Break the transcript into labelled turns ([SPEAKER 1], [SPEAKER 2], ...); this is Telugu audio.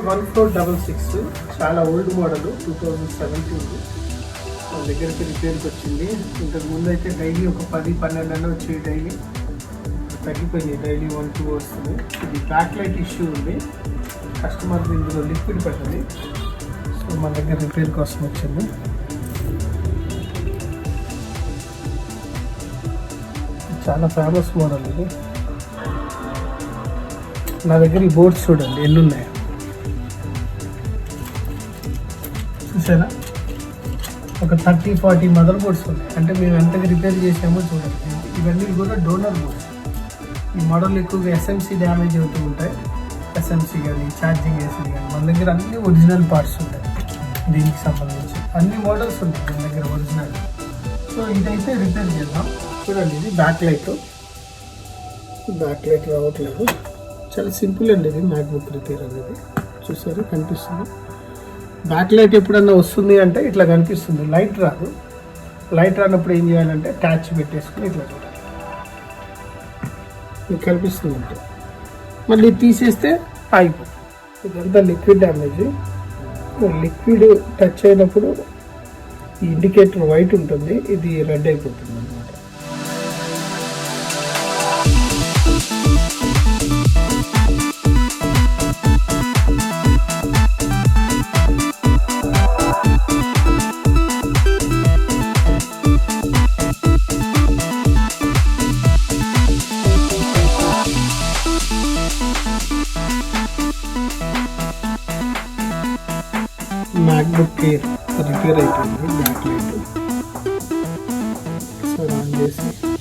[SPEAKER 1] 1466 చాలా ఓల్డ్ మోడల్ 2017 మన దగ్గరికి రిపేర్కి వచ్చింది. ఇంతకు ముందు అయితే డైలీ ఒక 10-12 అన్న వచ్చేవి, డైలీ తగ్గిపోయింది, డైలీ 1-2 వస్తుంది. ఇది బ్యాక్ లైట్ ఇష్యూ ఉంది, కస్టమర్ ఇందులో లిక్విడ్ పట్టింది, సో మన దగ్గర రిపేర్ కోసం వచ్చింది. చాలా ఫేమస్ మోడల్ ఇది. నా దగ్గర ఈ బోర్డ్స్ చూడండి ఎన్ని ఉన్నాయి, చూసారా? ఒక 30-40 మదర్ బోర్డ్స్ ఉన్నాయి. అంటే మేము ఎంతగా రిపేర్ చేసామో చూడండి. ఇవన్నీ కూడా డోనర్ బోర్డ్స్. ఈ మోడల్ ఎక్కువగా ఎస్ఎంసీ డ్యామేజ్ అవుతూ ఉంటాయి, ఎస్ఎంసీ కానీ ఛార్జింగ్ ఏసీ కానీ. మన దగ్గర అన్ని ఒరిజినల్ పార్ట్స్ ఉంటాయి, దీనికి సంబంధించి అన్ని మోడల్స్ ఉంటాయి మన దగ్గర ఒరిజినల్. సో ఇదైతే రిపేర్ చేద్దాం. చూడండి, ఇది బ్యాక్ లైట్ రావట్లేదు. చాలా సింపుల్ అండి ఇది మ్యాక్బుక్ రిపేర్ అనేది. చూసారు, కనిపిస్తుంది. బ్యాక్ లైట్ ఎప్పుడన్నా వస్తుంది అంటే ఇట్లా కనిపిస్తుంది, లైట్ రాదు. లైట్ రానప్పుడు ఏం చేయాలంటే ట్యాచ్ పెట్టేసుకుని ఇట్లా చూడాలి, మీకు కనిపిస్తుంది అంటే. మళ్ళీ తీసేస్తే ఆగిపోతుంది. ఇదంతా లిక్విడ్ డ్యామేజ్. లిక్విడ్ టచ్ అయినప్పుడు ఈ ఇండికేటర్ వైట్ ఉంటుంది, ఇది రెడ్ అయిపోతుంది అన్నమాట. మ్యాక్బుక్ ఎయిర్ రిపేర్ అయిపోయింది బ్యాక్ లైట్. సో ఆన్ చేసి